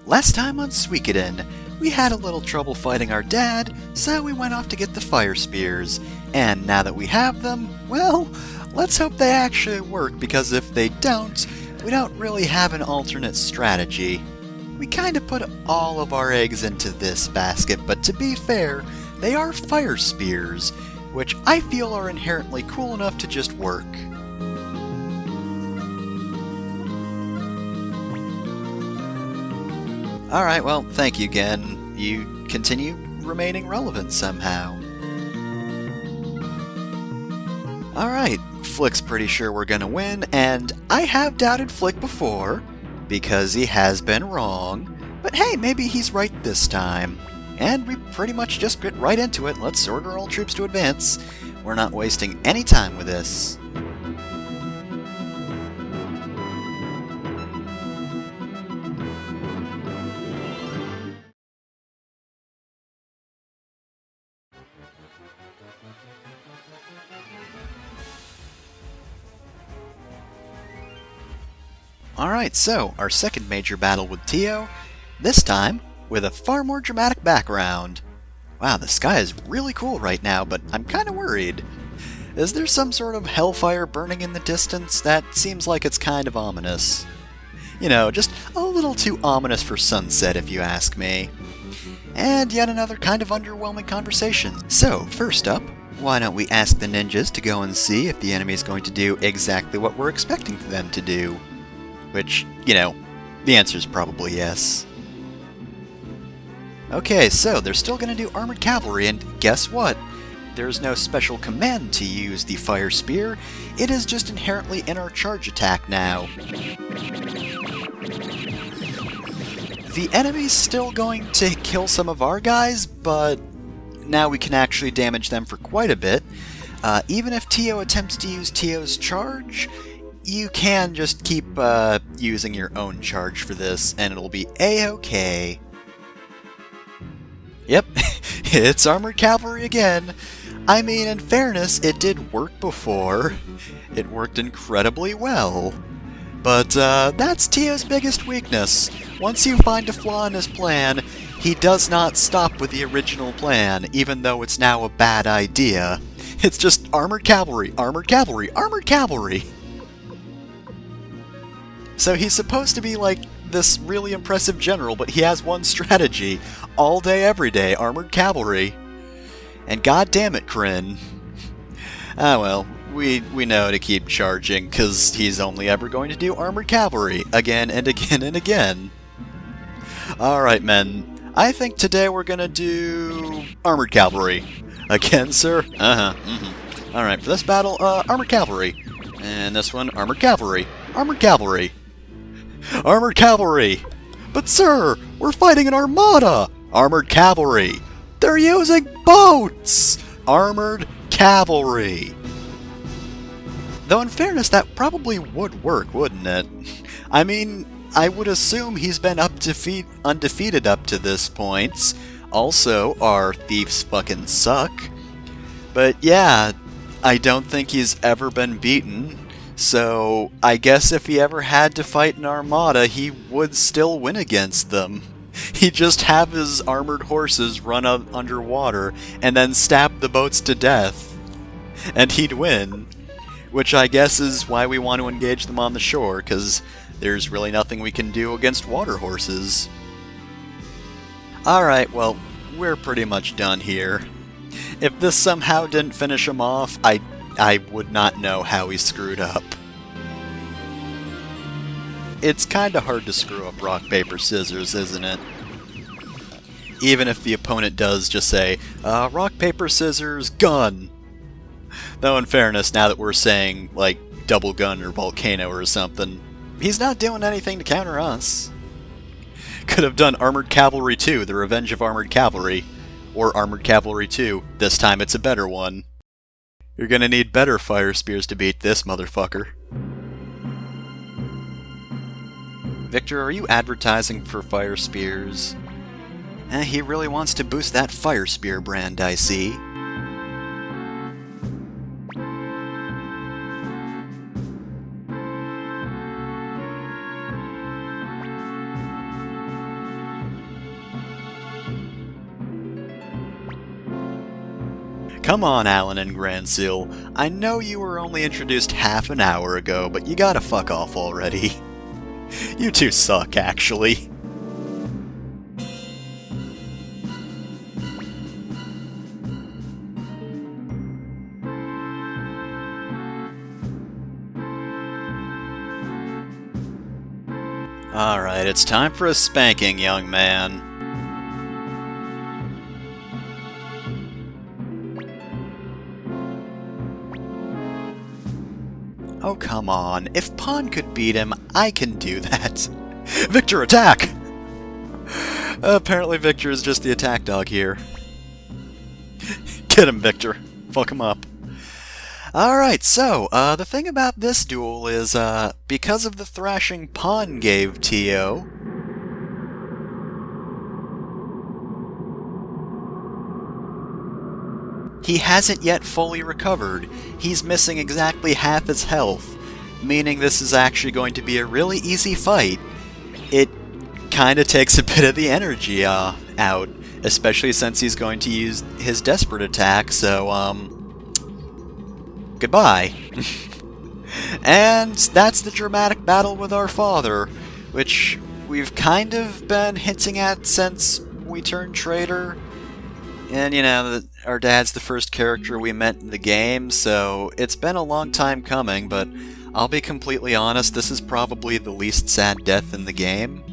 Last time on Suikoden, we had a little trouble fighting our dad, so we went off to get the fire spears. And now that we have them, well, let's hope they actually work, because if they don't, we don't really have an alternate strategy. We kinda put all of our eggs into this basket, but to be fair, they are fire spears, which I feel are inherently cool enough to just work. Alright, well, thank you again. You continue remaining relevant somehow. Alright, Flick's pretty sure we're gonna win, and I have doubted Flick before, because he has been wrong, but hey, maybe he's right this time. And we pretty much just get right into it. Let's order all troops to advance. We're not wasting any time with this. Alright, so our second major battle with Teo, this time with a far more dramatic background. Wow, the sky is really cool right now, but I'm kinda worried. Is there some sort of hellfire burning in the distance? That seems like it's kind of ominous. You know, just a little too ominous for sunset if you ask me. And yet another kind of underwhelming conversation. So, first up, why don't we ask the ninjas to go and see if the enemy is going to do exactly what we're expecting them to do? Which, you know, the answer is probably yes. Okay, so they're still going to do armored cavalry, and guess what? There's no special command to use the fire spear. It is just inherently in our charge attack now. The enemy's still going to kill some of our guys, but now we can actually damage them for quite a bit. Even if Teo attempts to use Teo's charge, you can just keep using your own charge for this, and it'll be a-okay. Yep, it's armored cavalry again. I mean, in fairness, it did work before. It worked incredibly well. But that's Teo's biggest weakness. Once you find a flaw in his plan, he does not stop with the original plan, even though it's now a bad idea. It's just armored cavalry, armored cavalry, armored cavalry! So he's supposed to be like this really impressive general, but he has one strategy. All day, every day, armored cavalry. And god damn it, Kryn. Ah well, we know to keep charging, because he's only ever going to do armored cavalry, again and again and again. Alright men, I think today we're gonna do armored cavalry. Again, sir? Alright, for this battle, armored cavalry. And this one, armored cavalry. Armored cavalry. Armored cavalry! But sir, we're fighting an armada! Armored cavalry! They're using boats! Armored cavalry! Though in fairness, that probably would work, wouldn't it? I mean, I would assume he's been undefeated up to this point. Also, our Thieves fucking suck. But yeah, I don't think he's ever been beaten. So, I guess if he ever had to fight an armada, he would still win against them. He'd just have his armored horses run underwater, and then stab the boats to death. And he'd win. Which I guess is why we want to engage them on the shore, because there's really nothing we can do against water horses. Alright, well, we're pretty much done here. If this somehow didn't finish him off, I would not know how he screwed up. It's kinda hard to screw up rock, paper, scissors, isn't it? Even if the opponent does just say, rock, paper, scissors, gun! Though in fairness, now that we're saying, like, double gun or volcano or something, he's not doing anything to counter us. Could have done Armored Cavalry 2, The Revenge of Armored Cavalry. Or Armored Cavalry 2, this time it's a better one. You're gonna need better fire spears to beat this motherfucker. Victor, are you advertising for fire spears? He really wants to boost that fire spear brand, I see. Come on, Alan and Grand Seal. I know you were only introduced half an hour ago, but you gotta fuck off already. You two suck, actually. Alright, it's time for a spanking, young man. Oh, come on. If Pawn could beat him, I can do that. Victor, attack! Apparently Victor is just the attack dog here. Get him, Victor. Fuck him up. Alright, so, the thing about this duel is, because of the thrashing Pawn gave Teo, he hasn't yet fully recovered. He's missing exactly half his health, meaning this is actually going to be a really easy fight. It kinda takes a bit of the energy, out, especially since he's going to use his desperate attack, so, goodbye. And that's the dramatic battle with our father, which we've kind of been hinting at since we turned traitor. And, you know, our dad's the first character we met in the game, so it's been a long time coming, but I'll be completely honest, this is probably the least sad death in the game.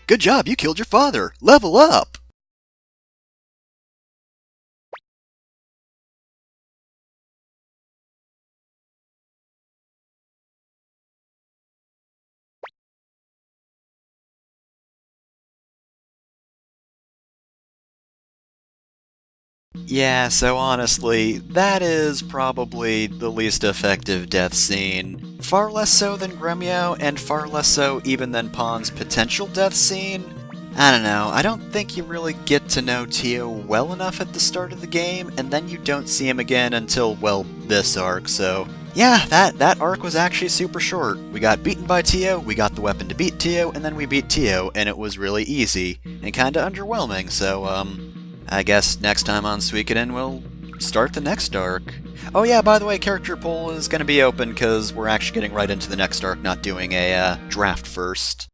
Good job, you killed your father! Level up! Yeah, so honestly, that is probably the least effective death scene. Far less so than Gremio, and far less so even than Pawn's potential death scene. I don't know, I don't think you really get to know Teo well enough at the start of the game, and then you don't see him again until, well, this arc, so... Yeah, that arc was actually super short. We got beaten by Teo, we got the weapon to beat Teo, and then we beat Teo, and it was really easy, and kinda underwhelming, so, I guess next time on Suikoden we'll start the next arc. Oh yeah, by the way, character poll is going to be open because we're actually getting right into the next arc, not doing a draft first.